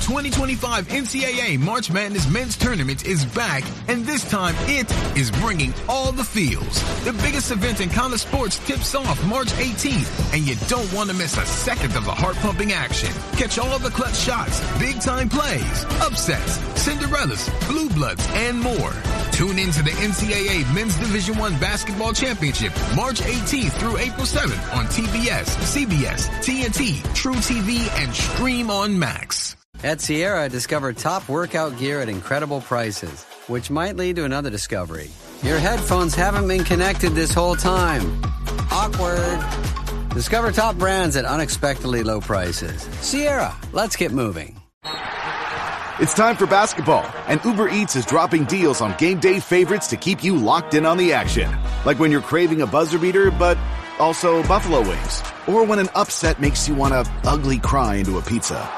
2025 NCAA March Madness Men's Tournament is back, and this time it is bringing all the feels. The biggest event in college sports tips off March 18th, and you don't want to miss a second of the heart-pumping action. Catch all the clutch shots, big-time plays, upsets, Cinderellas, Blue Bloods, and more. Tune in to the NCAA Men's Division I Basketball Championship March 18th through April 7th on TBS, CBS, TNT, True TV, and Stream on Max. At Sierra, discover top workout gear at incredible prices, which might lead to another discovery. Your headphones haven't been connected this whole time. Awkward. Discover top brands at unexpectedly low prices. Sierra, let's get moving. It's time for basketball, and Uber Eats is dropping deals on game day favorites to keep you locked in on the action. Like when you're craving a buzzer beater, but also buffalo wings. Or when an upset makes you want to ugly cry into a pizza.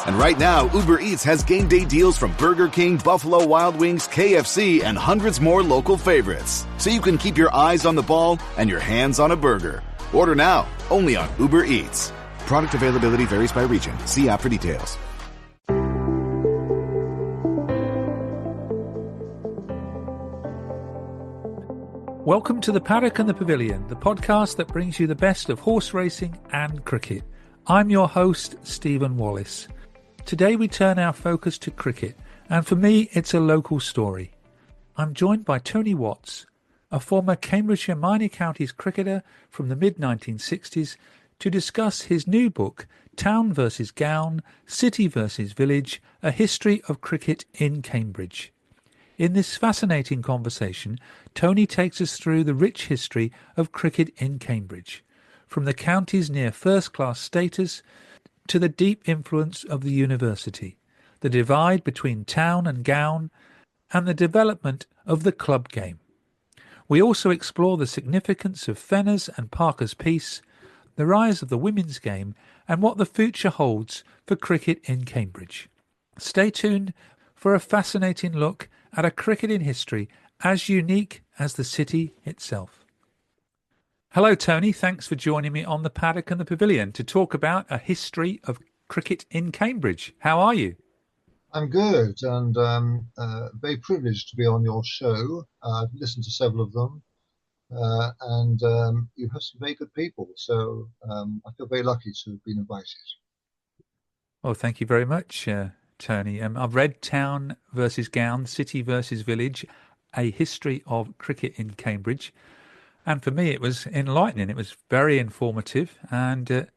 And right now, Uber Eats has game day deals from Burger King, Buffalo Wild Wings, KFC, and hundreds more local favorites. So you can keep your eyes on the ball and your hands on a burger. Order now, only on Uber Eats. Product availability varies by region. See app for details. Welcome to the Paddock and The Pavilion, the podcast that brings you the best of horse racing and cricket. I'm your host, Stephen Wallis. Today we turn our focus to cricket, and for me it's a local story. I'm joined by Tony Watts, a former Cambridgeshire Minor Counties cricketer from the mid-1960s, to discuss his new book, Town vs Gown, City vs Village, A History of Cricket in Cambridge. In this fascinating conversation, Tony takes us through the rich history of cricket in Cambridge, from the county's near first-class status to the deep influence of the university, the divide between town and gown, and the development of the club game. We also explore the significance of Fenner's and Parker's peace, the rise of the women's game, and what the future holds for cricket in Cambridge. Stay tuned for a fascinating look at a cricket in history as unique as the city itself. Hello, Tony. Thanks for joining me on the Paddock and the Pavilion to talk about a history of cricket in Cambridge. How are you? I'm good, and very privileged to be on your show. I've listened to several of them, and you have some very good people, so I feel very lucky to have been invited. Well, thank you very much, Tony. I've read Town versus Gown, City versus Village, A History of Cricket in Cambridge. And for me, it was enlightening. It was very informative. And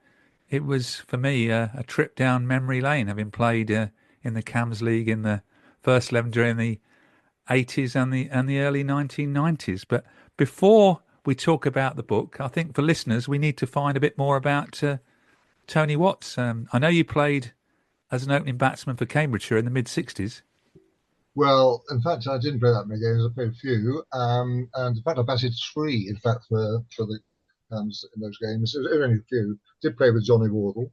it was, for me, a trip down memory lane, having played in the Cams League in the first 11 during the 80s and the early 1990s. But before we talk about the book, I think for listeners, we need to find a bit more about Tony Watts. I know you played as an opening batsman for Cambridgeshire in the mid-60s. Well, in fact, I didn't play that many games. I played a few, and in fact, I batted 3. In fact, for the in those games, it was only a few. Did play with Johnny Wardle.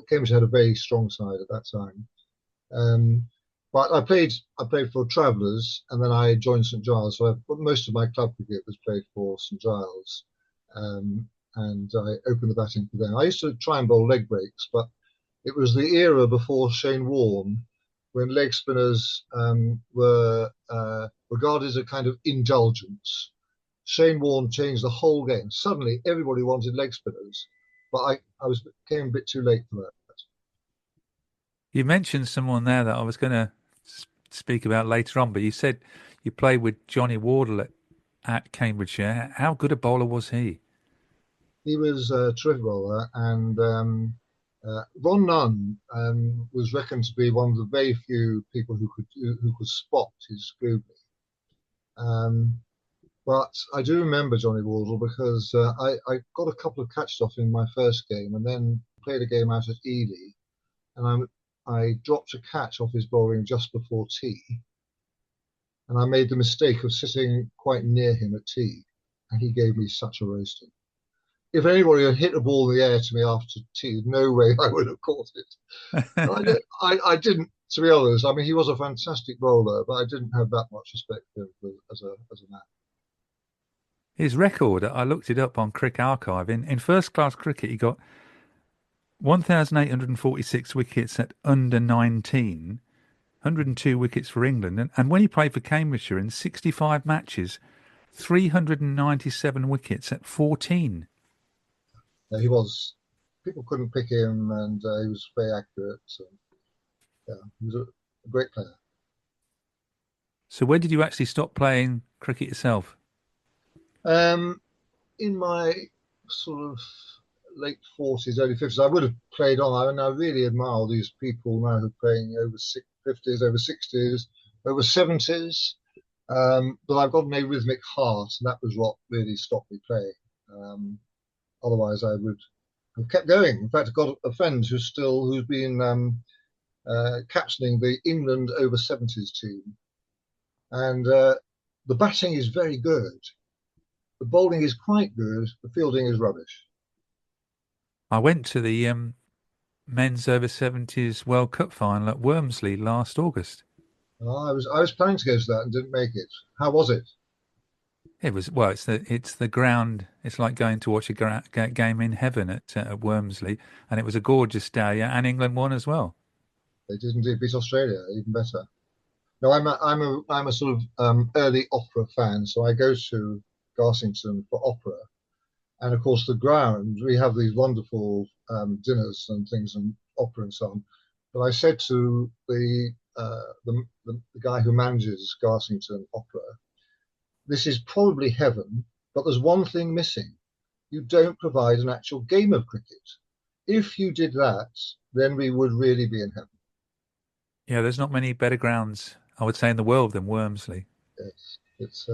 Cambridge had a very strong side at that time. But I played for Travellers, and then I joined St Giles. So most of my club cricket was played for St Giles, and I opened the batting for them. I used to try and bowl leg breaks, but it was the era before Shane Warne, when leg spinners were regarded as a kind of indulgence. Shane Warne changed the whole game. Suddenly, everybody wanted leg spinners, but I came a bit too late for that. You mentioned someone there that I was going to speak about later on, but you said you played with Johnny Wardle at Cambridgeshire. How good a bowler was he? He was a terrific bowler, and Ron Nunn was reckoned to be one of the very few people who could spot his googly. But I do remember Johnny Wardle because I got a couple of catches off in my first game, and then played a game out at Ely, and I dropped a catch off his bowling just before tea, and I made the mistake of sitting quite near him at tea, and he gave me such a roasting. If anybody had hit a ball in the air to me after tea, no way I would have caught it. I didn't, to be honest. I mean, he was a fantastic bowler, but I didn't have that much respect for him as a man. His record, I looked it up on Crick Archive. In first-class cricket, he got 1,846 wickets at under 19, 102 wickets for England. And when he played for Cambridgeshire in 65 matches, 397 wickets at 14. He was. People couldn't pick him, and he was very accurate. So, yeah, he was a great player. So when did you actually stop playing cricket yourself? In my sort of late 40s, early 50s, I would have played on. I really admire these people now who are playing over 50s, over 60s, over 70s. But I've got an arrhythmic heart, and that was what really stopped me playing. Otherwise, I would have kept going. In fact, I've got a friend who's been captaining the England over 70s team, and the batting is very good. The bowling is quite good. The fielding is rubbish. I went to the men's over 70s World Cup final at Wormsley last August. I was planning to go to that and didn't make it. How was it? It was, well, it's the ground. It's like going to watch a game in heaven at Wormsley, and it was a gorgeous day. And England won as well. They did indeed beat Australia, even better. No, I'm a sort of early opera fan, so I go to Garsington for opera, and of course the ground. We have these wonderful dinners and things and opera and so on. But I said to the guy who manages Garsington Opera, this is probably heaven, but there's one thing missing. You don't provide an actual game of cricket. If you did that, then we would really be in heaven. Yeah, there's not many better grounds, I would say, in the world than Wormsley. Yes,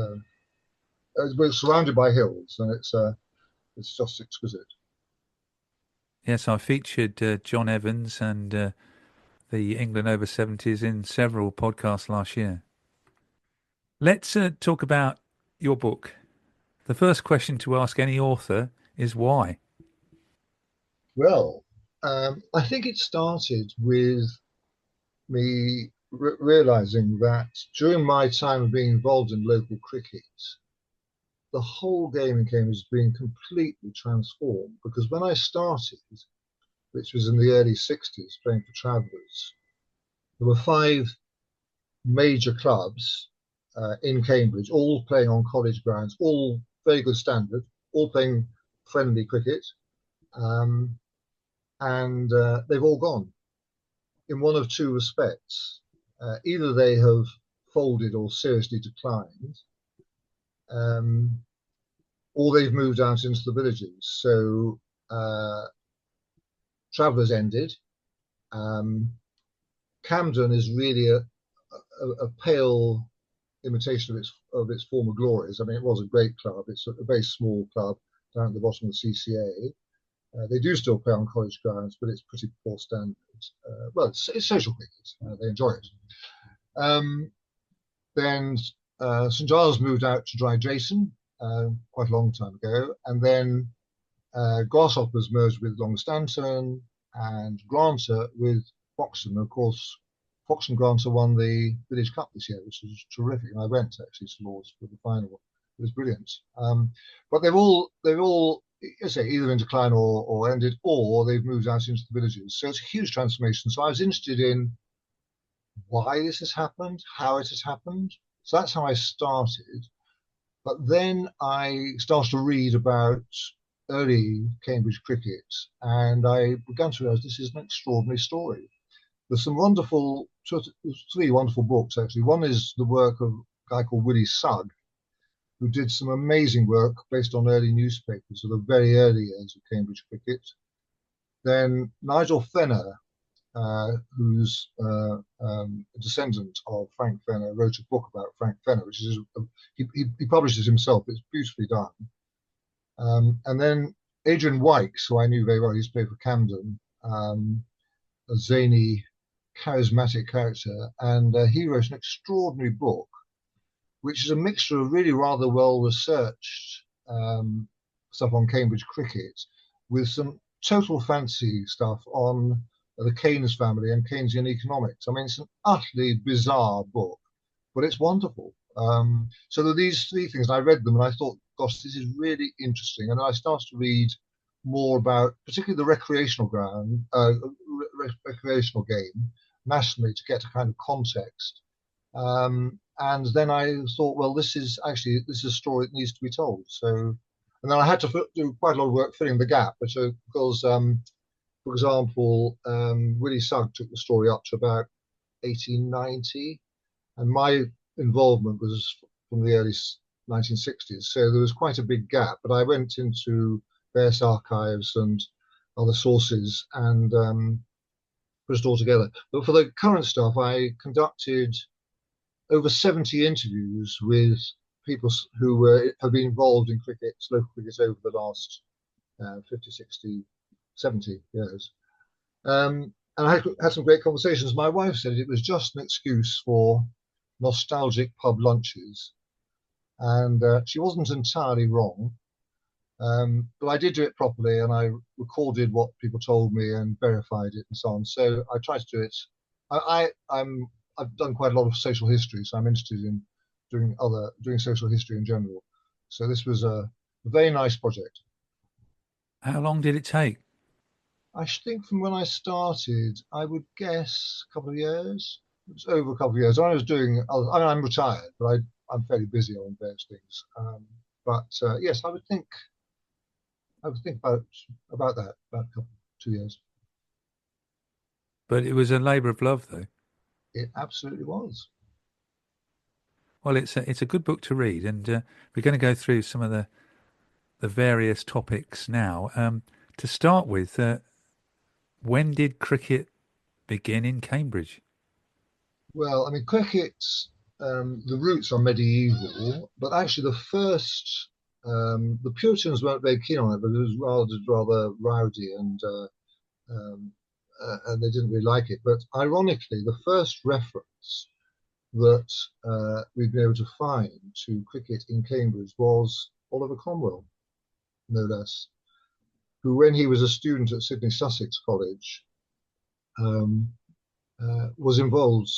we're surrounded by hills, and it's just exquisite. Yes, I featured John Evans and the England over 70s in several podcasts last year. Let's talk about your book. The first question to ask any author is why? Well, I think it started with me realizing that during my time of being involved in local cricket, the whole game in Cambridge has been completely transformed. Because when I started, which was in the early 60s, playing for Travellers, there were 5 major clubs in Cambridge, all playing on college grounds, all very good standard, all playing friendly cricket, and they've all gone in one of 2 respects. Either they have folded or seriously declined, or they've moved out into the villages. So Travellers ended. Camden is really a pale imitation of its former glories. I mean, it was a great club. It's a very small club down at the bottom of the CCA. They do still play on college grounds, but it's pretty poor standard. Well, it's social cricket. They enjoy it. Then St Giles moved out to Dry Jason quite a long time ago, and then Grasshoppers merged with Longstanton and Granter with Foxton. Of course, Foxton Granter won the Village Cup this year, which was terrific. And I went actually to Lords for the final. It was brilliant. But they've all, I say, either in decline or ended, or they've moved out into the villages. So it's a huge transformation. So I was interested in why this has happened, how it has happened. So that's how I started. But then I started to read about early Cambridge cricket, and I began to realize this is an extraordinary story. There's some wonderful, 3 wonderful books actually. One is the work of a guy called Willie Sugg, who did some amazing work based on early newspapers of the very early years of Cambridge cricket. Then Nigel Fenner, who's a descendant of Frank Fenner, wrote a book about Frank Fenner, which is he published it himself. It's beautifully done. And then Adrian Wykes, who I knew very well, he used to play for Camden, a zany, charismatic character, and he wrote an extraordinary book, which is a mixture of really rather well-researched stuff on Cambridge cricket with some total fancy stuff on the Keynes family and Keynesian economics. I mean, it's an utterly bizarre book, but it's wonderful. So there are these 3 things, and I read them and I thought, gosh, this is really interesting. And I started to read more about particularly the recreational game nationally to get a kind of context. And then I thought, well, this is a story that needs to be told. So, and then I had to do quite a lot of work filling the gap, because for example, Willie Sugg took the story up to about 1890, and my involvement was from the early 1960s. So there was quite a big gap, but I went into various archives and other sources and put it all together. But for the current stuff, I conducted over 70 interviews with people who have been involved in cricket, local cricket, over the last 50, 60, 70 years. And I had some great conversations. My wife said it was just an excuse for nostalgic pub lunches. And she wasn't entirely wrong. But I did do it properly, and I recorded what people told me and verified it and so on. So I tried to do it. I've done quite a lot of social history, so I'm interested in doing social history in general. So this was a very nice project. How long did it take? I think from when I started, I would guess a couple of years. It was over a couple of years. I'm retired, but I'm fairly busy on various things. Yes, I would think about that, about 2 years. But it was a labour of love, though. It absolutely was. Well, it's a good book to read, and we're going to go through some of the various topics now. To start with, when did cricket begin in Cambridge? Well, I mean, cricket, the roots are medieval, but actually the Puritans weren't very keen on it, but it was rather rowdy and they didn't really like it. But ironically, the first reference that we've been able to find to cricket in Cambridge was Oliver Cromwell, no less, who, when he was a student at Sydney Sussex College, was involved.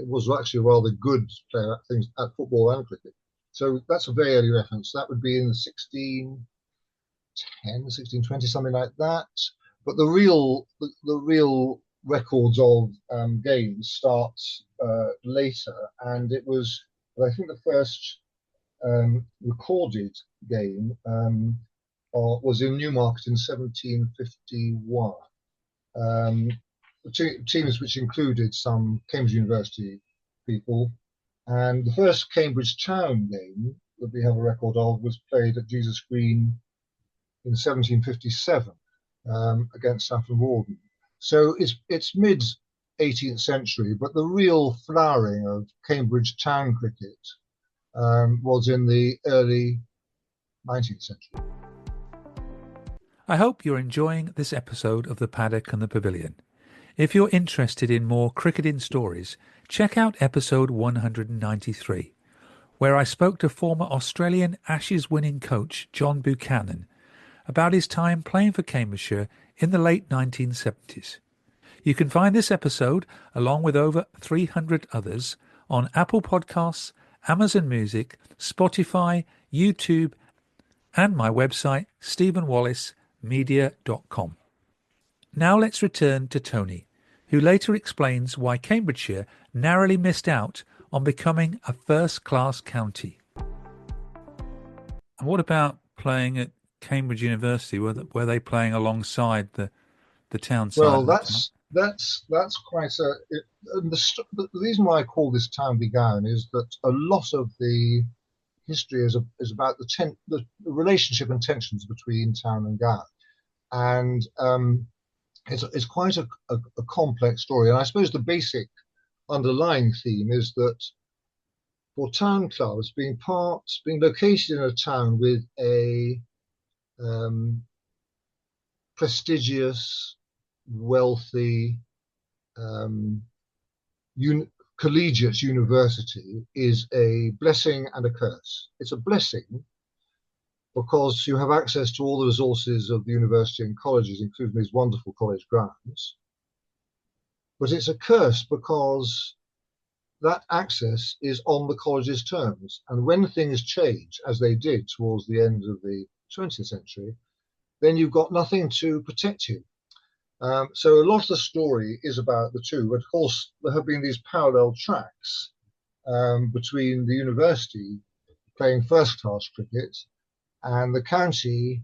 Was actually a rather good player at football and cricket. So that's a very early reference. That would be in 1610, 1620, something like that. But the real records of games starts later, and it was, I think, the first recorded game was in Newmarket in 1751. Teams which included some Cambridge University people, and the first Cambridge Town game that we have a record of was played at Jesus Green in 1757 against Saffron Walden. So it's mid 18th century, but the real flowering of Cambridge Town cricket was in the early 19th century. I hope you're enjoying this episode of the Paddock and the Pavilion. If you're interested in more cricketing stories, check out episode 193, where I spoke to former Australian Ashes winning coach John Buchanan about his time playing for Cambridgeshire in the late 1970s. You can find this episode, along with over 300 others, on Apple Podcasts, Amazon Music, Spotify, YouTube, and my website, stephenwallismedia.com. Now let's return to Tony, who later explains why Cambridgeshire narrowly missed out on becoming a first-class county. And what about playing at Cambridge University? Were they playing alongside the town side? Well, that's quite the reason why I call this Town Be Gown is that a lot of the history is about the relationship and tensions between town and gown, and it's quite a complex story. And I suppose the basic underlying theme is that for town clubs, being located in a town with a prestigious, wealthy, collegiate university is a blessing and a curse. It's a blessing because you have access to all the resources of the university and colleges, including these wonderful college grounds. But it's a curse because that access is on the college's terms. And when things change, as they did towards the end of the 20th century, then you've got nothing to protect you. So a lot of the story is about the two. But of course, there have been these parallel tracks between the university playing first-class cricket and the county.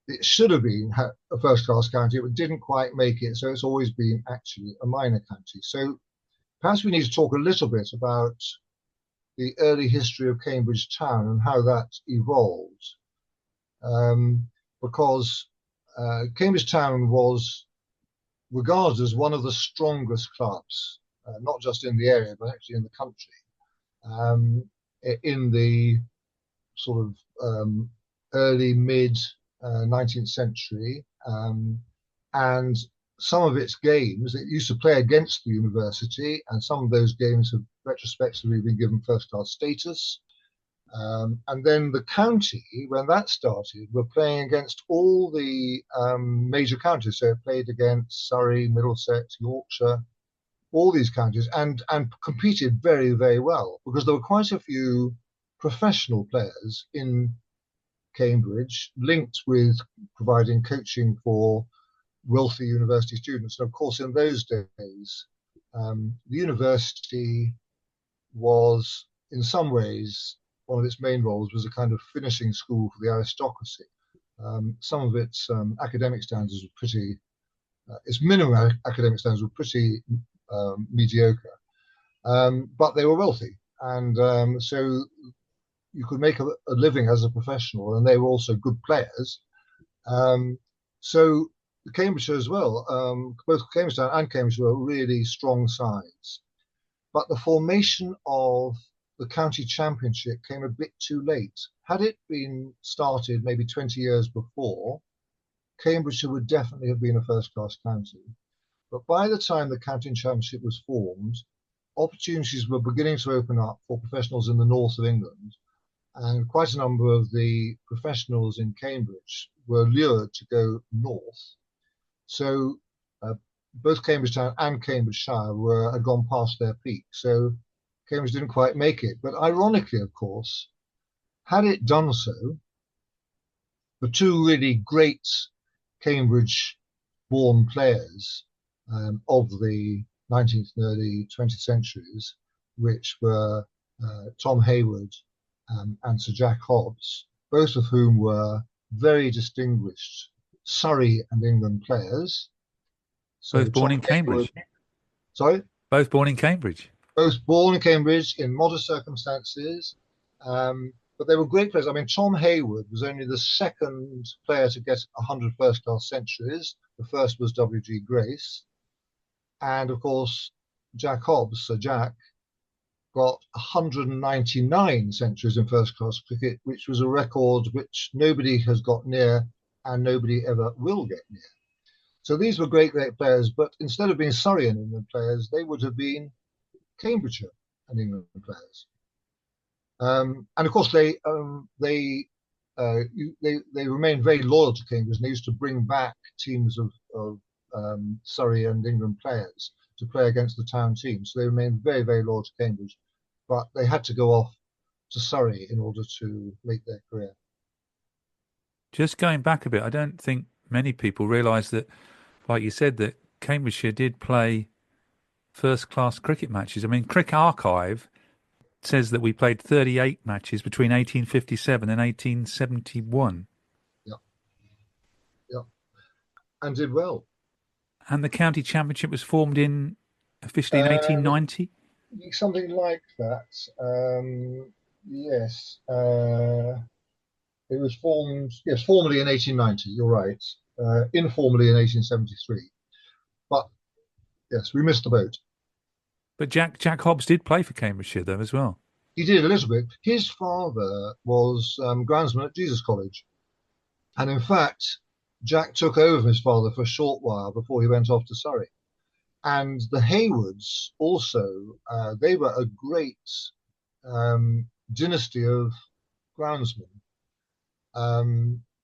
It should have been a first-class county, but didn't quite make it. So it's always been actually a minor county. So perhaps we need to talk a little bit about the early history of Cambridge Town and how that evolved. Because Cambridge Town was regarded as one of the strongest clubs, not just in the area, but actually in the country, in the sort of early, mid 19th century. And some of its games, it used to play against the university, and some of those games have retrospectively been given first-class status. And then the county, when that started, were playing against all the major counties. So it played against Surrey, Middlesex, Yorkshire, all these counties, and competed very, very well, because there were quite a few professional players in Cambridge linked with providing coaching for wealthy university students. And of course, in those days, the university was, in some ways, one of its main roles was a kind of finishing school for the aristocracy. Some of its academic standards were pretty, its minimum academic standards were pretty mediocre, but they were wealthy. And so you could make a living as a professional, and they were also good players. So Cambridgeshire as well, both Cambridgetown and Cambridgeshire were really strong sides. But the formation of the county championship came a bit too late. Had it been started maybe 20 years before, Cambridgeshire would definitely have been a first-class county. But by the time the county championship was formed, opportunities were beginning to open up for professionals in the north of England. And quite a number of the professionals in Cambridge were lured to go north. So both Cambridgetown and Cambridgeshire had gone past their peak. So Cambridge didn't quite make it. But ironically, of course, had it done so, the two really great Cambridge-born players of the 19th and early 20th centuries, which were Tom Hayward and Sir Jack Hobbs, both of whom were very distinguished Surrey and England players. So both born in Cambridge. Sorry? Both born in Cambridge. Both born in Cambridge in modest circumstances, but they were great players. I mean, Tom Hayward was only the second player to get 100 first-class centuries. The first was W.G. Grace. And, of course, Jack Hobbs, Sir Jack, got 199 centuries in first-class cricket, which was a record which nobody has got near and nobody ever will get near. So these were great, great players, but instead of being Surrey and England players, they would have been Cambridgeshire and England players. And of course, they remained very loyal to Cambridge, and they used to bring back teams of Surrey and England players to play against the town team. So they remained very, very loyal to Cambridge, but they had to go off to Surrey in order to make their career. Just going back a bit, I don't think many people realise that, like you said, that Cambridgeshire did play first-class cricket matches. I mean, Cricket Archive says that we played 38 matches between 1857 and 1871. Yeah. And did well. And the county championship was formed officially in 1890? Something like that. Yes. It was formed, yes, formally in 1890, you're right. Informally in 1873. But, yes, we missed the boat. But Jack Hobbs did play for Cambridgeshire, though, as well. He did a little bit. His father was groundsman at Jesus College. And in fact, Jack took over his father for a short while before he went off to Surrey. And the Haywards also, they were a great dynasty of groundsmen.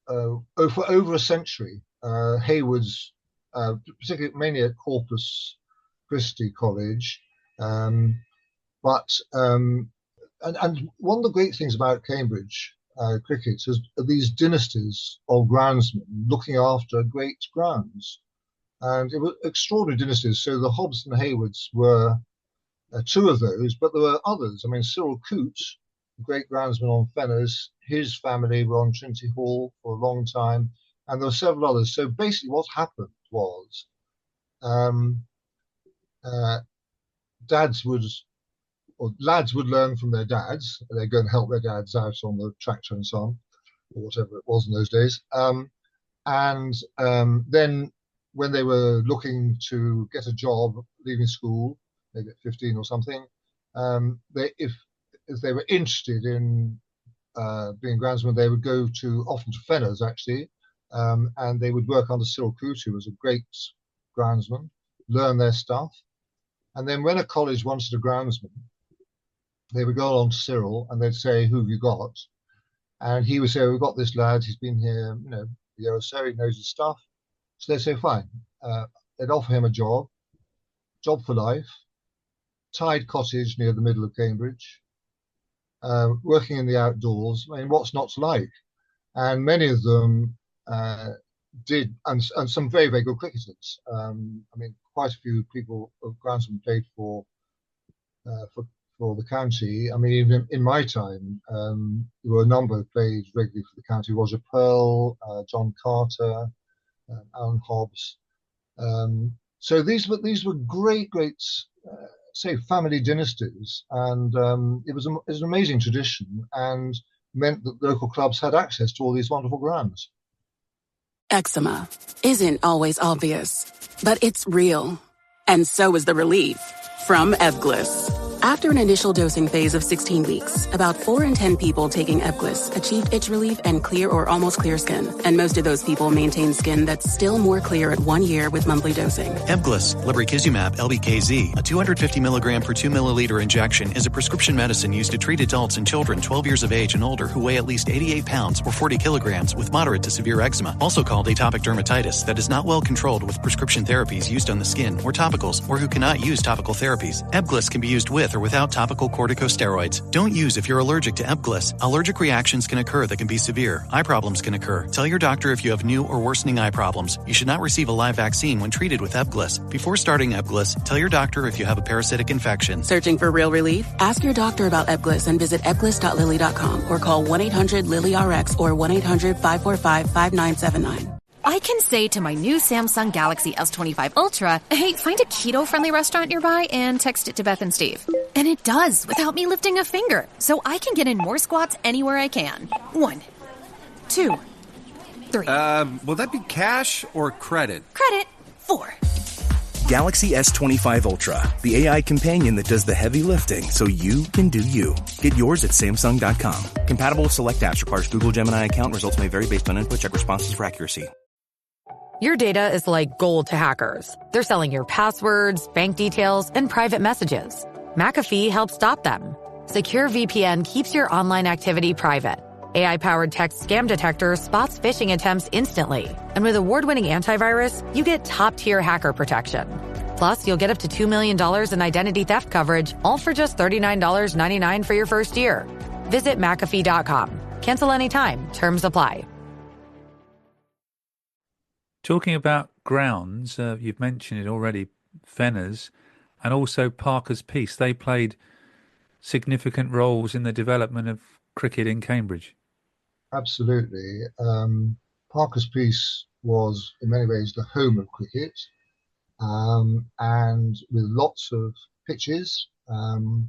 For over a century, Haywards, particularly mainly at Corpus Christi College, and one of the great things about Cambridge cricket as these dynasties of groundsmen looking after great grounds. And it was extraordinary dynasties. So the Hobbs and Haywards were two of those, but there were others. I mean, Cyril Coote, the great groundsman on Fenner's, his family were on Trinity Hall for a long time, and there were several others. So basically what happened was lads would learn from their dads. They'd go and help their dads out on the tractor and so on, or whatever it was in those days. Then when they were looking to get a job, leaving school, maybe at 15 or something, if they were interested in being groundsmen, they would go often to Fenner's actually, and they would work under Cyril Coote, who was a great groundsman, learn their stuff. And then when a college wanted a groundsman, they would go along to Cyril and they'd say, "Who have you got?" And he would say, "We've got this lad, he's been here, a year or so, he knows his stuff." So they'd say, "Fine." They'd offer him a job for life, tied cottage near the middle of Cambridge, working in the outdoors. I mean, what's not to like? And many of them did, and some very, very good cricketers. I mean, quite a few people of groundsmen played for the county. I mean, even in my time, there were a number who played regularly for the county: Roger Pearl, John Carter, Alan Hobbs. So these were great, say, family dynasties, and it was an amazing tradition, and meant that local clubs had access to all these wonderful grounds. Eczema isn't always obvious, but it's real. And so is the relief from Ebglyss. After an initial dosing phase of 16 weeks, about 4 in 10 people taking Ebglyss achieved itch relief and clear or almost clear skin. And most of those people maintain skin that's still more clear at 1 year with monthly dosing. Ebglyss, lebrikizumab LBKZ, a 250 milligram per 2 milliliter injection, is a prescription medicine used to treat adults and children 12 years of age and older who weigh at least 88 pounds or 40 kilograms with moderate to severe eczema, also called atopic dermatitis, that is not well controlled with prescription therapies used on the skin or topicals, or who cannot use topical therapies. Ebglyss can be used with or without topical corticosteroids. Don't use if you're allergic to Ebglyss. Allergic reactions can occur that can be severe. Eye problems can occur. Tell your doctor if you have new or worsening eye problems. You should not receive a live vaccine when treated with Ebglyss. Before starting Ebglyss, tell your doctor if you have a parasitic infection. Searching for real relief? Ask your doctor about Ebglyss and visit ebglyss.lilly.com or call 1-800-LILY-RX or 1-800-545-5979. I can say to my new Samsung Galaxy S25 Ultra, "Hey, find a keto-friendly restaurant nearby," and text it to Beth and Steve. And it does, without me lifting a finger. So I can get in more squats anywhere I can. 1, 2, 3. Will that be cash or credit? Credit. 4. Galaxy S25 Ultra, the AI companion that does the heavy lifting so you can do you. Get yours at Samsung.com. Compatible with select apps. Requires Google Gemini account. Results may vary based on input. Check responses for accuracy. Your data is like gold to hackers. They're selling your passwords, bank details, and private messages. McAfee helps stop them. Secure VPN keeps your online activity private. AI-powered text scam detector spots phishing attempts instantly. And with award-winning antivirus, you get top-tier hacker protection. Plus, you'll get up to $2 million in identity theft coverage, all for just $39.99 for your first year. Visit McAfee.com. Cancel anytime. Terms apply. Talking about grounds, you've mentioned it already, Fenner's, and also Parker's Piece. They played significant roles in the development of cricket in Cambridge. Absolutely. Parker's Piece was in many ways the home of cricket, and with lots of pitches, and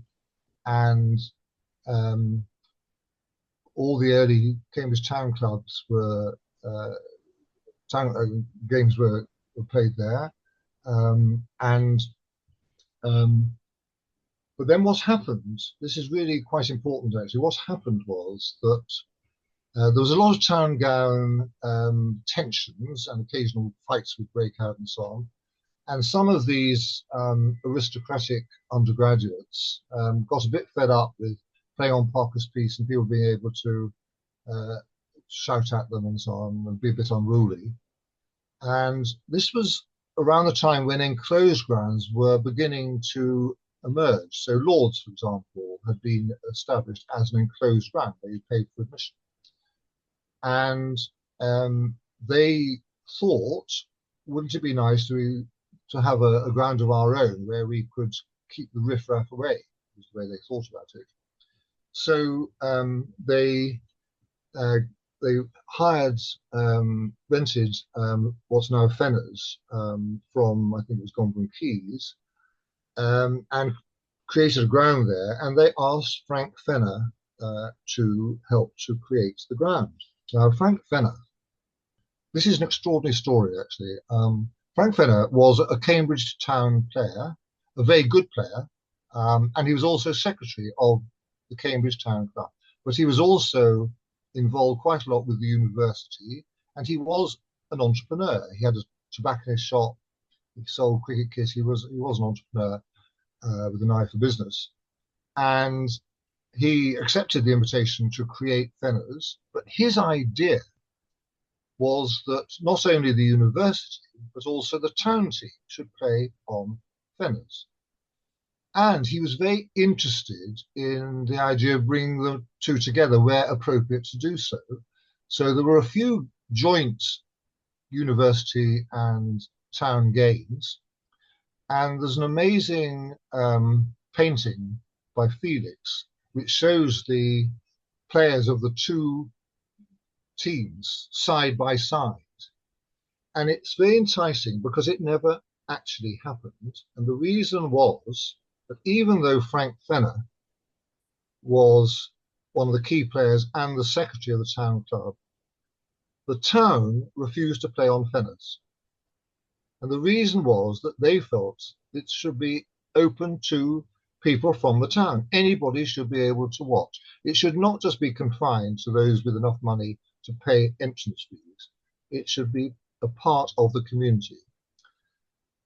all the early Cambridge town clubs were games were played there, but then what happened, this is really quite important actually, what happened was that there was a lot of town gown tensions, and occasional fights would break out and so on, and some of these aristocratic undergraduates got a bit fed up with playing on Parker's Piece and people being able to shout at them and so on and be a bit unruly. And this was around the time when enclosed grounds were beginning to emerge. So Lord's, for example, had been established as an enclosed ground where you paid for admission. and they thought, wouldn't it be nice to have a ground of our own where we could keep the riffraff away, was the way they thought about it. So they hired, rented what's now Fenner's from, I think it was gone from Keys, and created a ground there. And they asked Frank Fenner to help to create the ground. Now, Frank Fenner, this is an extraordinary story, actually. Frank Fenner was a Cambridge town player, a very good player, and he was also secretary of the Cambridge Town Club. But he was also involved quite a lot with the university, and he was an entrepreneur. He had a tobacconist shop, he sold cricket kits, he was an entrepreneur with an eye for business. And he accepted the invitation to create Fenner's, but his idea was that not only the university, but also the town team should play on Fenner's. And he was very interested in the idea of bringing the two together where appropriate to do so. So there were a few joint university and town games. And there's an amazing painting by Felix, which shows the players of the two teams side by side. And it's very enticing because it never actually happened. And the reason was that even though Frank Fenner was one of the key players and the secretary of the town club, the town refused to play on Fenner's. And the reason was that they felt it should be open to people from the town. Anybody should be able to watch. It should not just be confined to those with enough money to pay entrance fees. It should be a part of the community.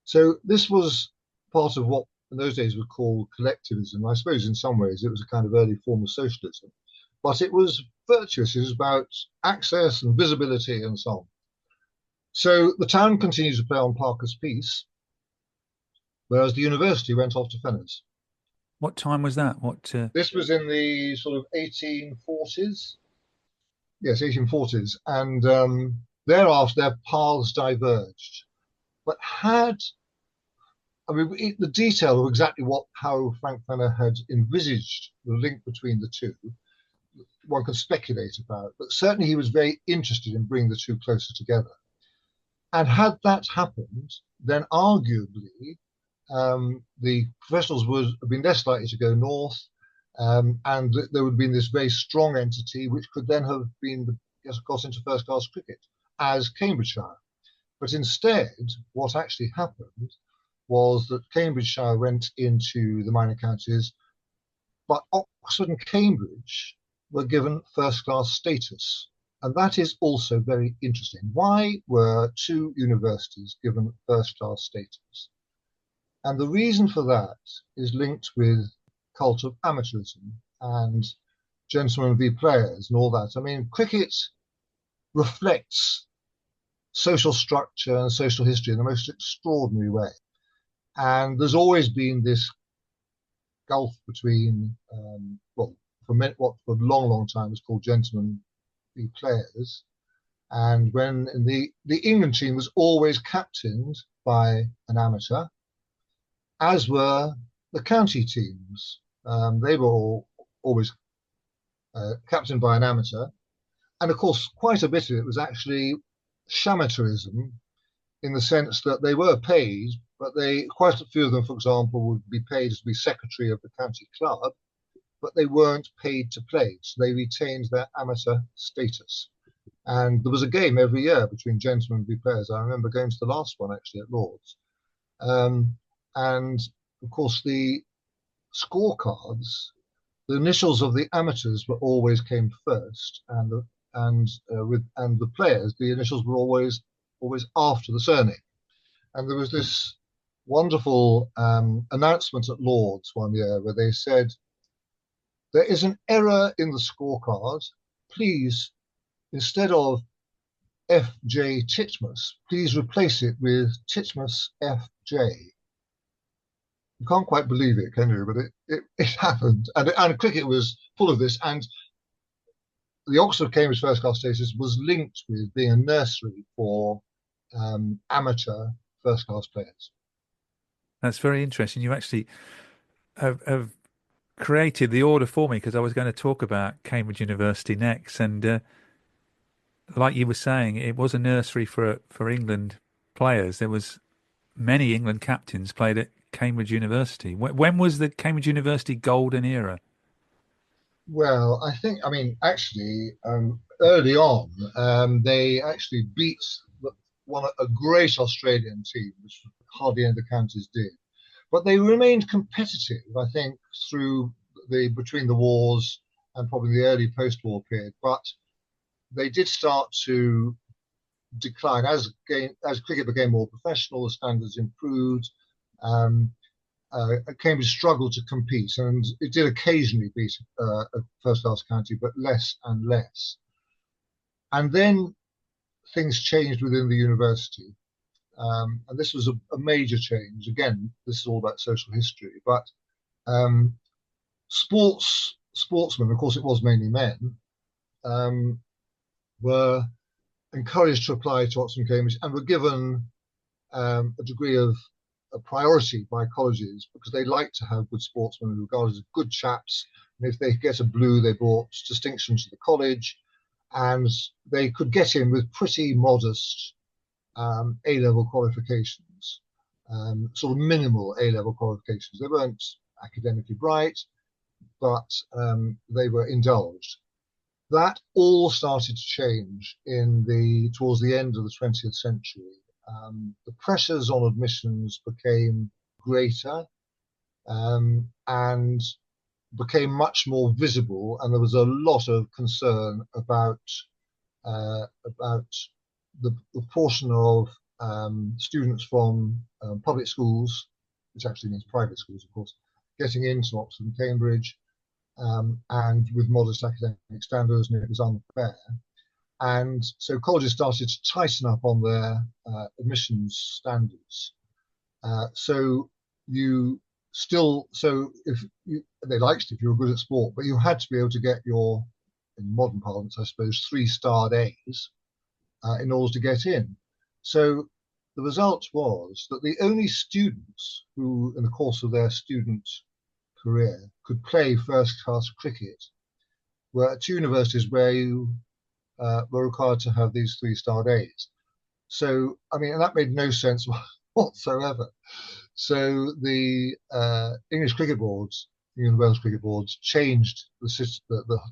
So this was part of what in those days was called collectivism. I suppose in some ways it was a kind of early form of socialism, but it was virtuous. It was about access and visibility and so on. So the town continued to play on Parker's Piece, whereas the university went off to Fenner's. What time was that? This was in the sort of 1840s. Yes, 1840s. And thereafter, their paths diverged. But the detail of exactly how Frank Fenner had envisaged the link between the two, one can speculate about. But certainly he was very interested in bringing the two closer together. And had that happened, then arguably the professionals would have been less likely to go north, and there would have been this very strong entity which could then have got into first-class cricket as Cambridgeshire. But instead, what actually happened was that Cambridgeshire went into the minor counties, but Oxford and Cambridge were given first-class status. And that is also very interesting. Why were two universities given first-class status? And the reason for that is linked with cult of amateurism and gentlemen v players and all that. I mean, cricket reflects social structure and social history in the most extraordinary way. And there's always been this gulf between, what for a long, long time was called gentlemen v players. And when the England team was always captained by an amateur, as were the county teams. They were always captained by an amateur. And of course, quite a bit of it was actually shamateurism in the sense that they were paid, but quite a few of them, for example, would be paid to be secretary of the county club, but they weren't paid to play. So they retained their amateur status. And there was a game every year between gentlemen v players. I remember going to the last one actually at Lord's. And of course, the scorecards, the initials of the amateurs always came first, and the players, the initials were always after the surname. And there was this wonderful announcement at Lord's one year where they said, "There is an error in the scorecard. Please, instead of F.J. Titmus, please replace it with Titmus F.J." You can't quite believe it, can you? But it happened. And cricket was full of this. And the Oxford Cambridge first class status was linked with being a nursery for amateur first class players. That's very interesting. You actually have created the order for me, because I was going to talk about Cambridge University next. And like you were saying, it was a nursery for England players. There was many England captains played at Cambridge University. When was the Cambridge University golden era? Well, actually, early on, they actually beat a great Australian team, which hardly any of the counties did. But they remained competitive, I think, through between the wars and probably the early post-war period. But they did start to decline as cricket became more professional, the standards improved. Cambridge struggled to compete, and it did occasionally beat a first-class county, but less and less. And then things changed within the university, and this was a major change. Again, this is all about social history, but sportsmen, of course, it was mainly men, were encouraged to apply to Oxford and Cambridge and were given a degree of a priority by colleges because they like to have good sportsmen regarded as good chaps. And if they get a blue, they brought distinction to the college, and they could get in with pretty modest A-level qualifications, sort of minimal A-level qualifications. They weren't academically bright, but they were indulged. That all started to change towards the end of the 20th century. The pressures on admissions became greater and became much more visible, and there was a lot of concern about the portion of students from public schools, which actually means private schools, of course, getting into Oxford and Cambridge, and with modest academic standards, and it was unfair. And so colleges started to tighten up on their admissions standards. They liked it if you were good at sport, but you had to be able to get your, in modern parlance, I suppose, 3-starred A's in order to get in. So the result was that the only students who, in the course of their student career, could play first-class cricket were at universities where you were required to have these 3-starred A's. So, and that made no sense whatsoever. So the English cricket boards, England Wales cricket boards, changed the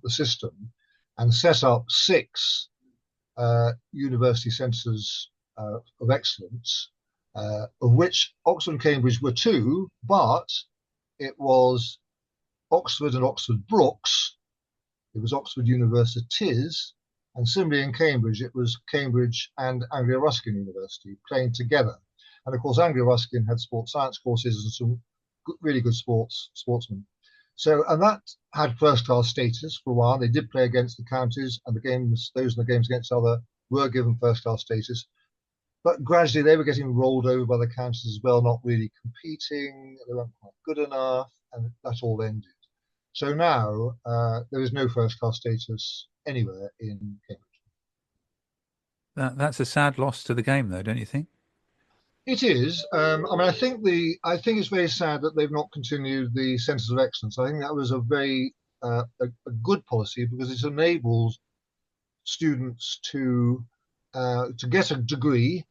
system and set up 6 university centres of excellence, of which Oxford and Cambridge were 2, but it was Oxford and Oxford Brookes, it was Oxford Universities, and similarly in Cambridge, it was Cambridge and Anglia Ruskin University playing together. And of course, Anglia Ruskin had sports science courses and some really good sportsmen. So, and that had first-class status for a while. They did play against the counties, and those in the games against other were given first-class status. But gradually, they were getting rolled over by the counties as well, not really competing. They weren't quite good enough, and that all ended. So now there is no first-class status anywhere in Cambridge. That's a sad loss to the game, though, don't you think? It is. I think it's very sad that they've not continued the centres of excellence. I think that was a very a good policy because it enables students to get a degree,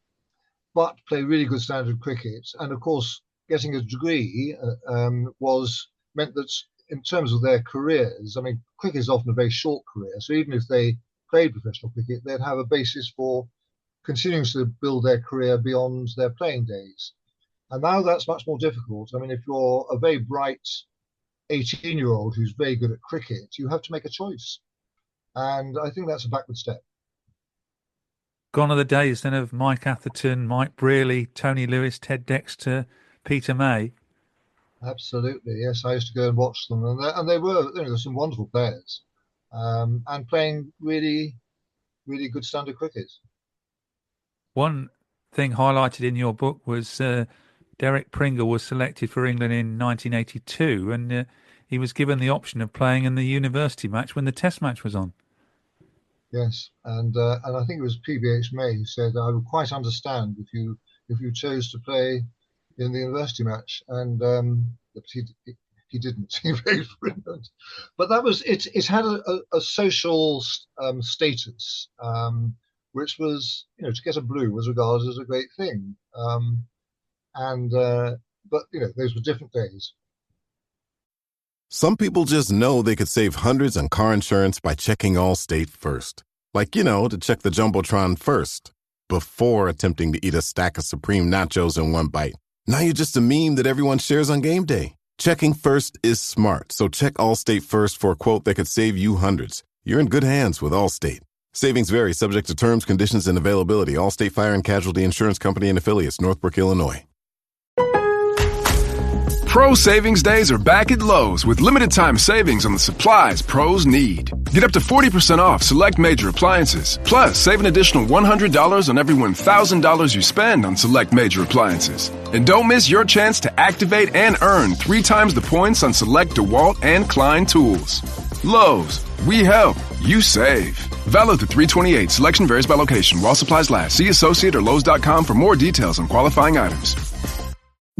but play really good standard cricket. And of course, getting a degree meant that in terms of their careers, cricket is often a very short career. So even if they played professional cricket, they'd have a basis for continuing to build their career beyond their playing days. And now that's much more difficult. If you're a very bright 18-year-old who's very good at cricket, you have to make a choice. And I think that's a backward step. Gone are the days then of Mike Atherton, Mike Brearley, Tony Lewis, Ted Dexter, Peter May. Absolutely, yes. I used to go and watch them, and they were some wonderful players, and playing really, really good standard cricket. One thing highlighted in your book was Derek Pringle was selected for England in 1982, and he was given the option of playing in the university match when the Test match was on. Yes, and I think it was PBH May who said, "I would quite understand if you chose to play in the university match," and but he didn't. He very brilliant. But that was it. It had a social status, which was, to get a blue was regarded as a great thing. And but those were different days. Some people just know they could save hundreds on car insurance by checking Allstate first. Like, to check the Jumbotron first, before attempting to eat a stack of Supreme nachos in one bite. Now you're just a meme that everyone shares on game day. Checking first is smart, so check Allstate first for a quote that could save you hundreds. You're in good hands with Allstate. Savings vary, subject to terms, conditions, and availability. Allstate Fire and Casualty Insurance Company and Affiliates, Northbrook, Illinois. Pro Savings Days are back at Lowe's with limited time savings on the supplies pros need. Get up to 40% off select major appliances. Plus, save an additional $100 on every $1,000 you spend on select major appliances. And don't miss your chance to activate and earn 3 times the points on select DeWalt and Klein tools. Lowe's, we help, you save. Valid through 3/28. Selection varies by location. While supplies last. See associate or Lowe's.com for more details on qualifying items.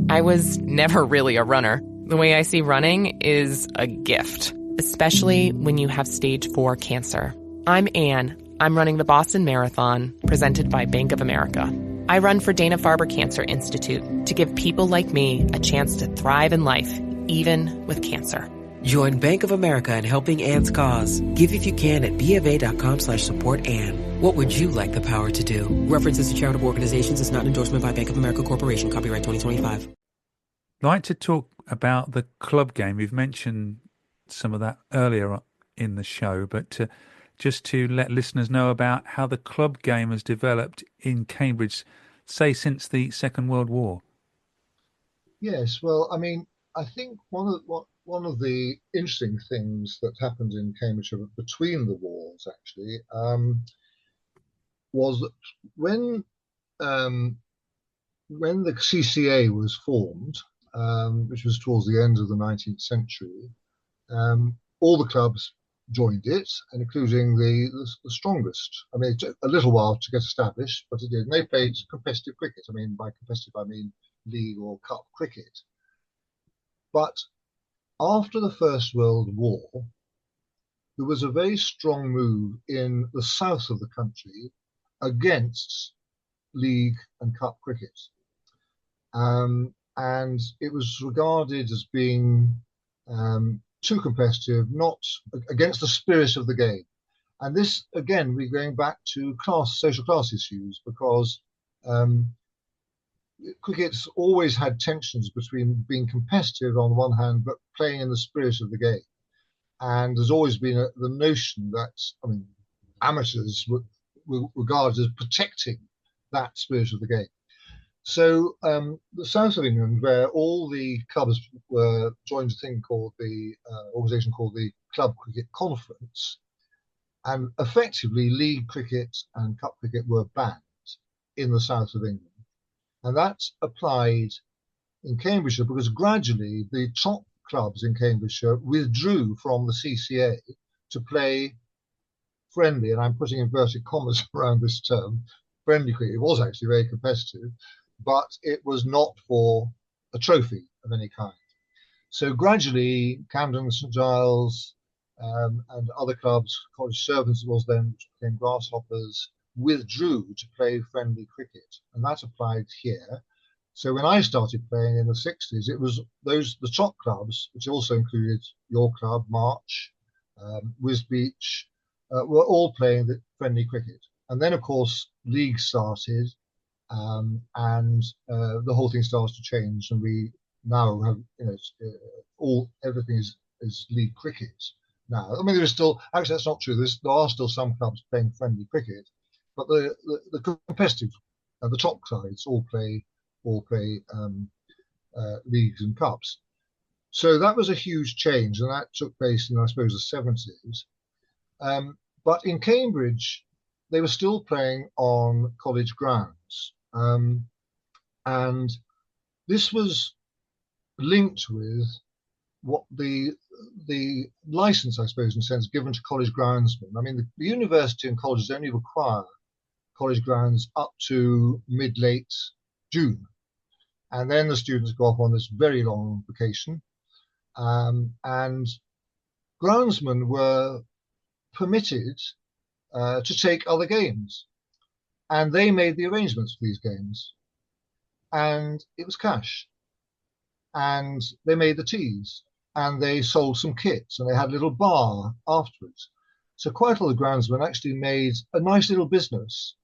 I was never really a runner. The way I see running is a gift, especially when you have stage 4 cancer. I'm Anne. I'm running the Boston Marathon, presented by Bank of America. I run for Dana-Farber Cancer Institute to give people like me a chance to thrive in life, even with cancer. Join Bank of America in helping Anne's cause. Give if you can at BofA.com/supportAnne. What would you like the power to do? References to charitable organizations is not an endorsement by Bank of America Corporation. Copyright 2025. I'd like to talk about the club game. You've mentioned some of that earlier in the show, but just to let listeners know about how the club game has developed in Cambridge, say since the Second World War. Yes, well, I mean, I think one of the interesting things that happened in Cambridgeshire between the wars, actually, was that when the CCA was formed, which was towards the end of the 19th century, all the clubs joined it, including the strongest. I mean, it took a little while to get established, but it did. And they played competitive cricket. I mean, by competitive, I mean league or cup cricket. But after the First World War, there was a very strong move in the south of the country against league and cup cricket. And it was regarded as being too competitive, not against the spirit of the game. And this, again, we're going back to social class issues, because cricket's always had tensions between being competitive on one hand, but playing in the spirit of the game. And there's always been the notion that, amateurs were regarded as protecting that spirit of the game. So the south of England, where all the clubs were joined a thing called the organisation called the Club Cricket Conference, and effectively league cricket and cup cricket were banned in the south of England. And that applied in Cambridgeshire because gradually the top clubs in Cambridgeshire withdrew from the CCA to play friendly, and I'm putting inverted commas around this term, friendly cricket. It was actually very competitive, but it was not for a trophy of any kind. So gradually, Camden, St Giles, and other clubs, College Servants was then, which became Grasshoppers, withdrew to play friendly cricket, and that applied here. So when I started playing in the 60s, it was the top clubs, which also included your club, March, Wisbeach, were all playing the friendly cricket. And then, of course, leagues started, and the whole thing starts to change, and we now have, everything is league cricket now. I mean, there is still, actually that's not true. There are still some clubs playing friendly cricket, but the competitive, the top sides all play leagues and cups. So that was a huge change, and that took place in, I suppose, the 70s. But in Cambridge, they were still playing on college grounds. And this was linked with what the license, I suppose, in a sense, given to college groundsmen. I mean, the university and colleges only require college grounds up to mid-late June. And then the students go off on this very long vacation. And groundsmen were permitted to take other games. And they made the arrangements for these games. And it was cash. And they made the teas. And they sold some kits. And they had a little bar afterwards. So quite a lot of groundsmen actually made a nice little business.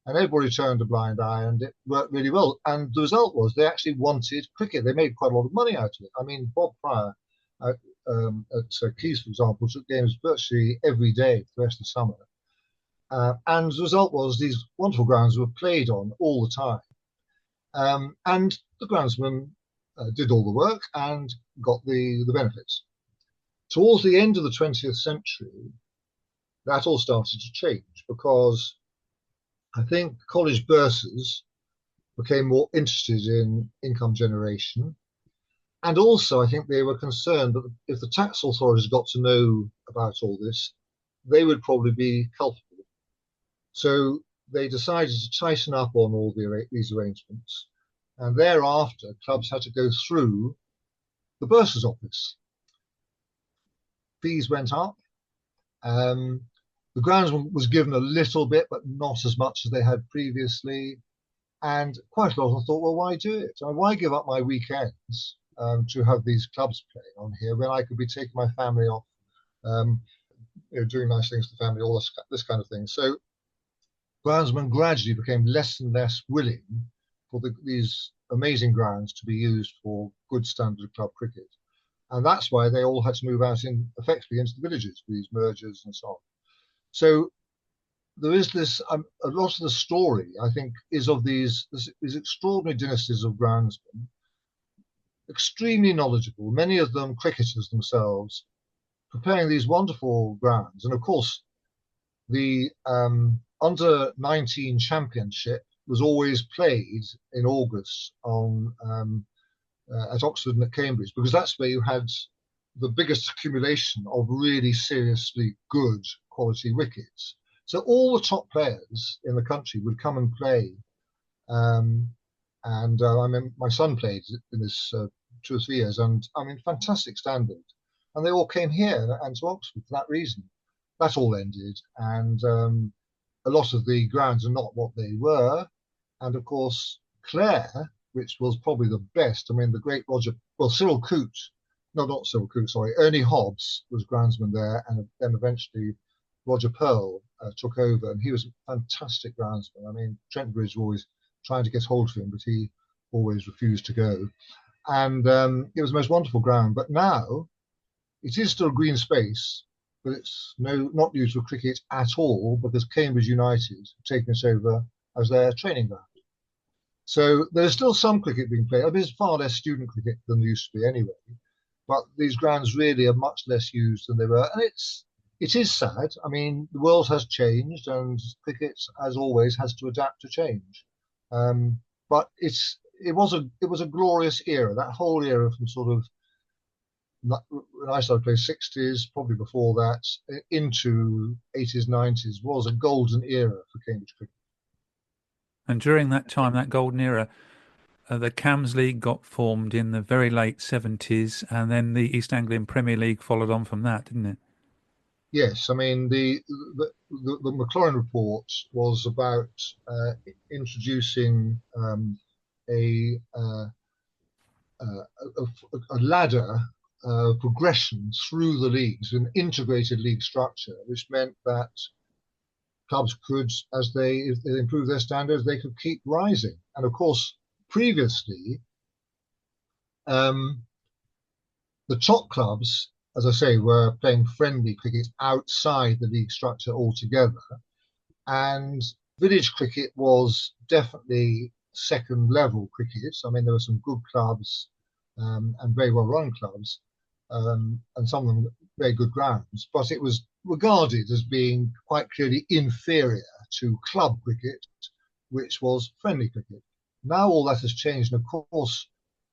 And everybody turned a blind eye, and it worked really well. And the result was they actually wanted cricket. They made quite a lot of money out of it. I mean, Bob Pryor at Keys, for example, took games virtually every day for the rest of the summer. And the result was these wonderful grounds were played on all the time. And the groundsmen did all the work and got the benefits. Towards the end of the 20th century, that all started to change because I think college bursars became more interested in income generation. And also, I think they were concerned that if the tax authorities got to know about all this, they would probably be culpable. So they decided to tighten up on all these arrangements. And thereafter, clubs had to go through the bursar's office. Fees went up. The groundsman was given a little bit, but not as much as they had previously. And quite a lot of them thought, well, why do it? I mean, why give up my weekends to have these clubs playing on here when I could be taking my family off, doing nice things to the family, all this kind of thing. So groundsmen gradually became less and less willing for these amazing grounds to be used for good standard club cricket. And that's why they all had to move out effectively into the villages with these mergers and so on. So there is this, a lot of the story, I think, is of these extraordinary dynasties of groundsmen, extremely knowledgeable, many of them cricketers themselves, preparing these wonderful grounds. And of course, the under-19 championship was always played in August at Oxford and at Cambridge, because that's where you had the biggest accumulation of really seriously good quality wickets. So all the top players in the country would come and play. I mean, my son played in this 2 or 3 years, and I mean, fantastic standard. And they all came here and to Oxford for that reason. That all ended, and a lot of the grounds are not what they were. And of course, Clare, which was probably the best. I mean, the great Cyril Coote, not Cyril Coote, sorry, Ernie Hobbs was groundsman there, and then eventually Roger Pearl took over, and he was a fantastic groundsman. I mean, Trent Bridge was always trying to get hold of him, but he always refused to go. And it was the most wonderful ground. But now it is still green space, but it's not used for cricket at all, because Cambridge United have taken it over as their training ground. So there's still some cricket being played. I mean, there's far less student cricket than there used to be anyway. But these grounds really are much less used than they were. And it is sad. I mean, the world has changed, and cricket, as always, has to adapt to change. But it was a glorious era. That whole era from sort of, when I started playing 60s, probably before that, into 80s, 90s, was a golden era for Cambridge cricket. And during that time, that golden era, the Cambs League got formed in the very late 70s, and then the East Anglian Premier League followed on from that, didn't it? Yes, I mean, the Maclaurin report was about introducing a ladder progression through the leagues, an integrated league structure, which meant that clubs could, if they improve their standards, they could keep rising. And of course, previously, the top clubs, as I say, were playing friendly cricket outside the league structure altogether. And village cricket was definitely second level cricket. I mean, there were some good clubs and very well run clubs, and some of them very good grounds, but it was regarded as being quite clearly inferior to club cricket, which was friendly cricket. Now all that has changed, and of course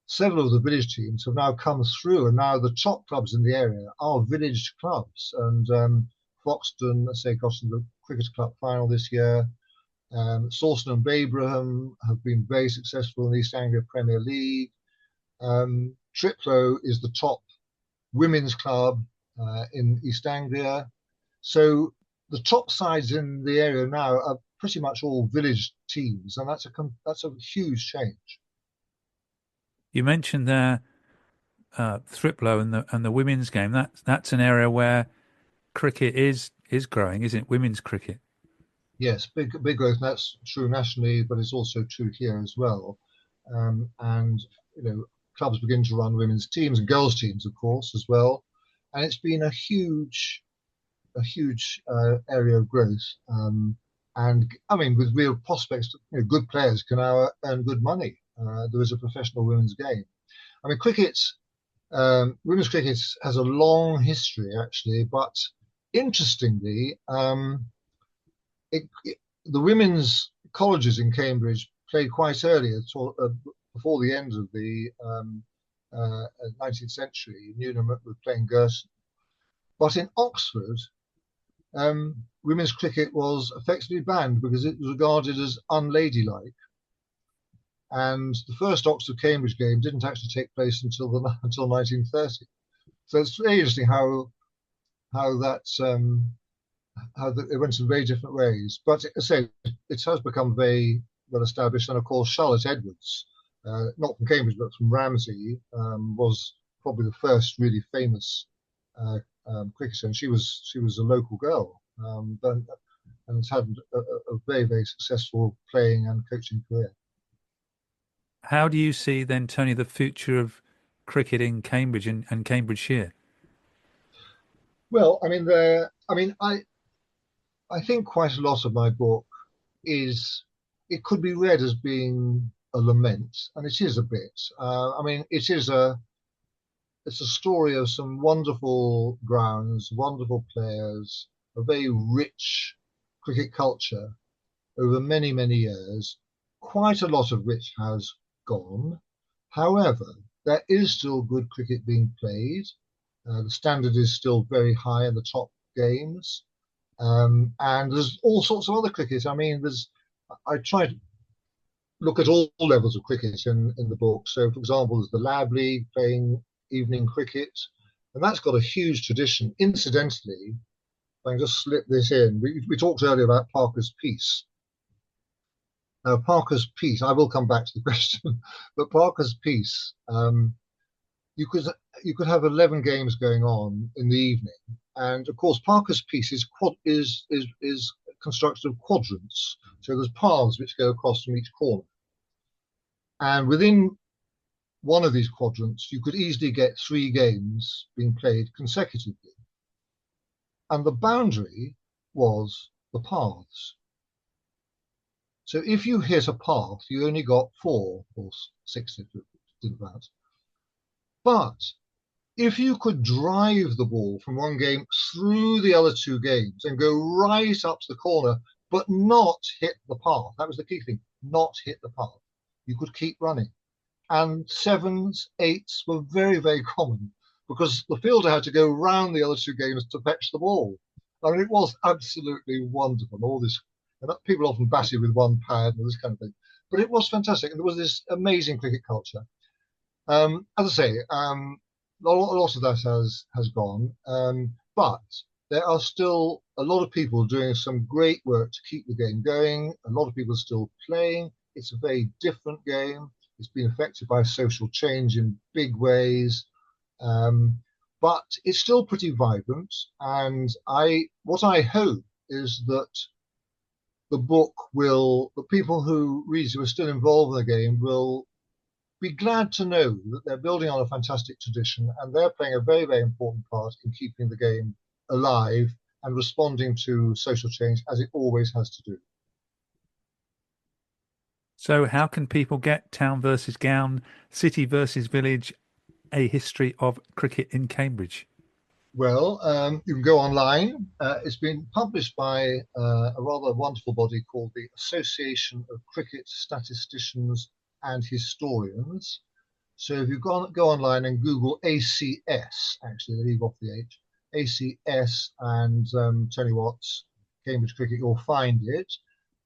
several of the village teams have now come through, and now the top clubs in the area are village clubs. And Foxton, let's say, got to the Cricket Club final this year. Sawston and Babraham have been very successful in the East Anglia Premier League. Triplo is the top women's club in East Anglia. So the top sides in the area now are pretty much all village teams, and that's a huge change. You mentioned there Thriplow and the women's game. That's an area where cricket is growing, isn't it? Women's cricket. Yes, big growth. And that's true nationally, but it's also true here as well. And clubs begin to run women's teams and girls' teams, of course, as well. And it's been a huge area of growth. And I mean, with real prospects, good players can now earn good money. There is a professional women's game. I mean, women's cricket has a long history, actually, but interestingly, the women's colleges in Cambridge played quite early, before the end of the 19th century. Newnham was playing Gerson. But in Oxford, women's cricket was effectively banned because it was regarded as unladylike. And the first Oxford-Cambridge game didn't actually take place until 1930. So it's very interesting how it went in very different ways. But as I say, it has become very well established. And of course, Charlotte Edwards, not from Cambridge but from Ramsey, was probably the first really famous cricketer. And she was a local girl, and has had a very, very successful playing and coaching career. How do you see then, Tony, the future of cricket in Cambridge and Cambridgeshire? Well, I think quite a lot of my book it could be read as being a lament, and it is a bit. It's a story of some wonderful grounds, wonderful players, a very rich cricket culture over many, many years. Quite a lot of which has gone. However, there is still good cricket being played. The standard is still very high in the top games. And there's all sorts of other cricket. I try to look at all levels of cricket in the book. So, for example, there's the Lab League playing evening cricket, and that's got a huge tradition. Incidentally, if I can just slip this in, we talked earlier about Parker's Piece. Parker's Piece, I will come back to the question, but Parker's Piece, you could have 11 games going on in the evening, and of course Parker's Piece is constructed of quadrants, so there's paths which go across from each corner, and within one of these quadrants you could easily get 3 games being played consecutively, and the boundary was the paths. So if you hit a path, you only got 4 or 6 if it did that. But if you could drive the ball from one game through the other 2 games and go right up to the corner, but not hit the path, that was the key thing, not hit the path, you could keep running. And 7s, 8s were very, very common because the fielder had to go round the other 2 games to fetch the ball. It was absolutely wonderful, all this. And people often batted with one pad and this kind of thing. But it was fantastic. And there was this amazing cricket culture. As I say, a lot of that has gone. But there are still a lot of people doing some great work to keep the game going. A lot of people are still playing. It's a very different game. It's been affected by social change in big ways. But it's still pretty vibrant. And what I hope is that the people who read, who are still involved in the game, will be glad to know that they're building on a fantastic tradition and they're playing a very, very important part in keeping the game alive and responding to social change as it always has to do. So how can people get Town versus Gown, City versus Village, A History of Cricket in Cambridge? Well, you can go online. It's been published by a rather wonderful body called the Association of Cricket Statisticians and Historians. So if you go online and Google ACS, actually, leave off the H, ACS and Tony Watts, Cambridge Cricket, you'll find it.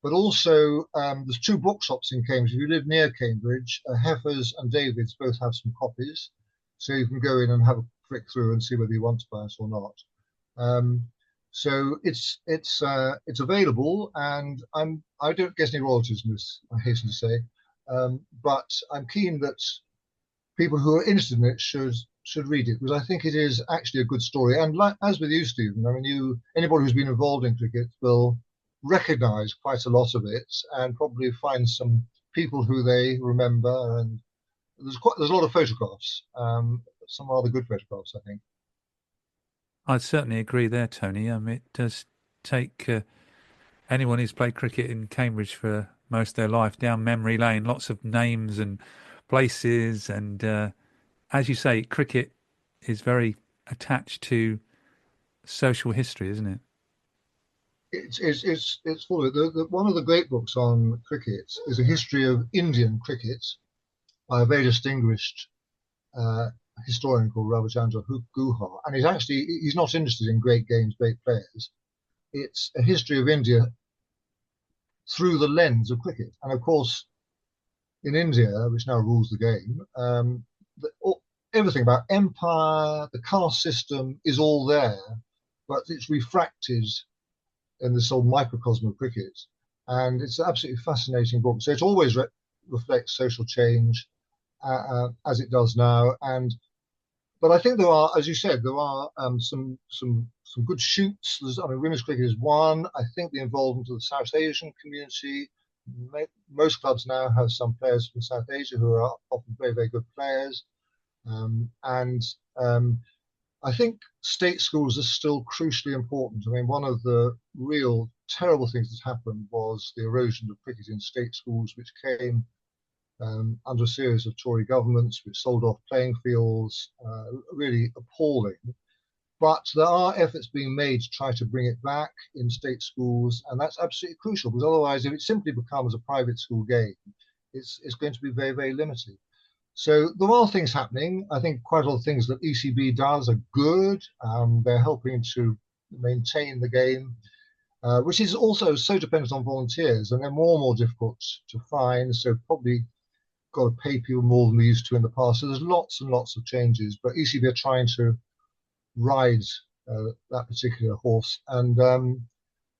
But also, there's two bookshops in Cambridge. If you live near Cambridge, Heffer's and David's both have some copies. So you can go in and have a flick through and see whether you want to buy it or not. So it's available, and I don't get any royalties from this, I hasten to say. But I'm keen that people who are interested in it should read it, because I think it is actually a good story. And as with you, Stephen, I mean, anybody who's been involved in cricket will recognise quite a lot of it, and probably find some people who they remember. And there's a lot of photographs, some rather good photographs, I think. I'd certainly agree there, Tony. It does take anyone who's played cricket in Cambridge for most of their life down memory lane, lots of names and places. And as you say, cricket is very attached to social history, isn't it? It's full of it. One of the great books on cricket is a history of Indian cricket by a very distinguished historian called Ravichandra Guha, and he's not interested in great games, great players. It's a history of India through the lens of cricket. And of course, in India, which now rules the game, everything about empire, the caste system is all there, but it's refracted in this whole microcosm of cricket. And it's an absolutely fascinating book. So it always reflects social change, as it does now. But I think there are, as you said, there are some good shoots. Women's cricket is one. I think the involvement of the South Asian community. Most clubs now have some players from South Asia who are often very, very good players. I think state schools are still crucially important. I mean, one of the real terrible things that happened was the erosion of cricket in state schools, which came under a series of Tory governments, which sold off playing fields, really appalling. But there are efforts being made to try to bring it back in state schools, and that's absolutely crucial, because otherwise, if it simply becomes a private school game, it's going to be very, very limited. So there are things happening. I think quite a lot of things that ECB does are good. They're helping to maintain the game, which is also so dependent on volunteers, and they're more and more difficult to find. So probably got to pay people more than we used to in the past. So there's lots and lots of changes, but ECB are trying to ride that particular horse, and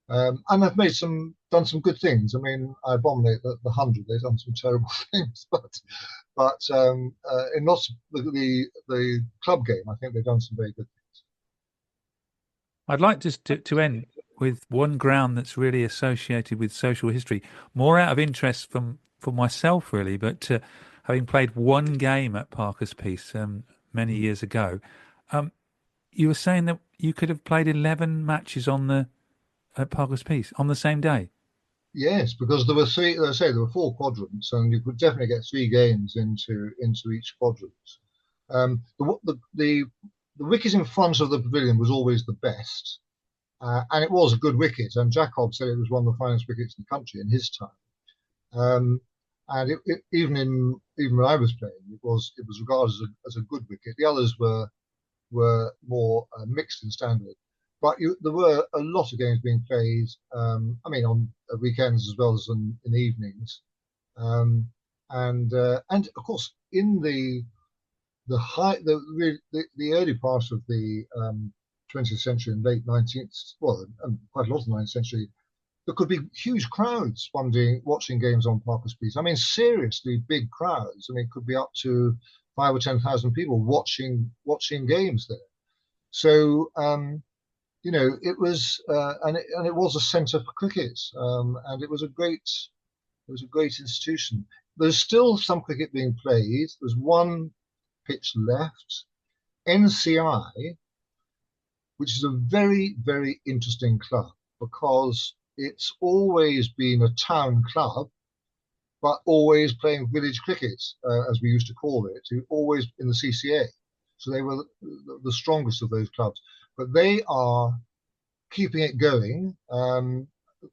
they've done some good things. I mean, I abominate the 100. They've done some terrible things, but in lots of the club game, I think they've done some very good things. I'd like just to end with one ground that's really associated with social history, more out of interest for myself, really, but having played one game at Parker's Piece many years ago, you were saying that you could have played 11 matches at Parker's Piece on the same day. Yes, because there were three. As I say, there were 4 quadrants, and you could definitely get 3 games into each quadrant. The wicket in front of the pavilion was always the best, and it was a good wicket. And Jacob said it was one of the finest wickets in the country in his time. And even when I was playing, it was regarded as a good wicket. The others were more mixed in standard. But there were a lot of games being played. On weekends as well as in evenings, and of course in the early part of the 20th century and late 19th, and quite a lot of the 19th century, there could be huge crowds watching games on Parker's Piece. I mean, seriously big crowds. I mean, it could be up to 5,000 or 10,000 people watching games there. So. It was, and it was a centre for cricket, and it was a great institution. There's still some cricket being played. There's one pitch left. NCI, which is a very, very interesting club, because it's always been a town club, but always playing village cricket, as we used to call it, always in the CCA. So they were the strongest of those clubs. But they are keeping it going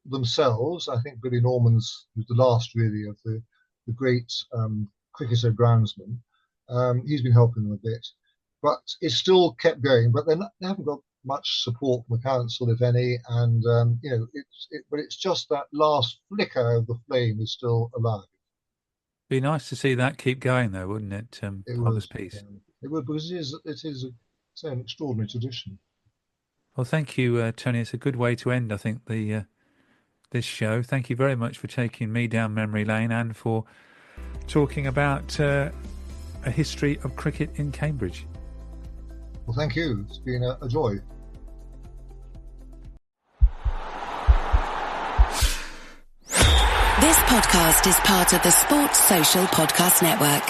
themselves. I think Billy Norman's was the last really of the great cricketer groundsmen. He's been helping them a bit, but it's still kept going. But they haven't got much support from the council, if any, and but it's just that last flicker of the flame is still alive. Be nice to see that keep going, though, wouldn't it? Father's Peace. It would, because it is an extraordinary tradition. Well, thank you, Tony. It's a good way to end, I think, this show. Thank you very much for taking me down memory lane and for talking about a history of cricket in Cambridge. Well, thank you. It's been a joy. This podcast is part of the Sports Social Podcast Network.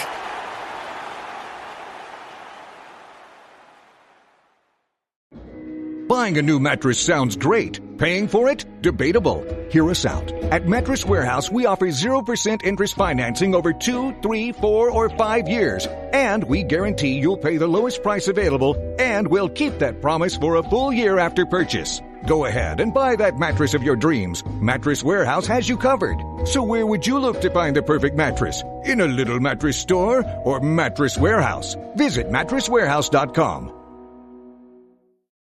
Buying a new mattress sounds great. Paying for it? Debatable. Hear us out. At Mattress Warehouse, we offer 0% interest financing over 2, 3, 4, or 5 years. And we guarantee you'll pay the lowest price available, and we'll keep that promise for a full year after purchase. Go ahead and buy that mattress of your dreams. Mattress Warehouse has you covered. So where would you look to find the perfect mattress? In a little mattress store or Mattress Warehouse? Visit mattresswarehouse.com.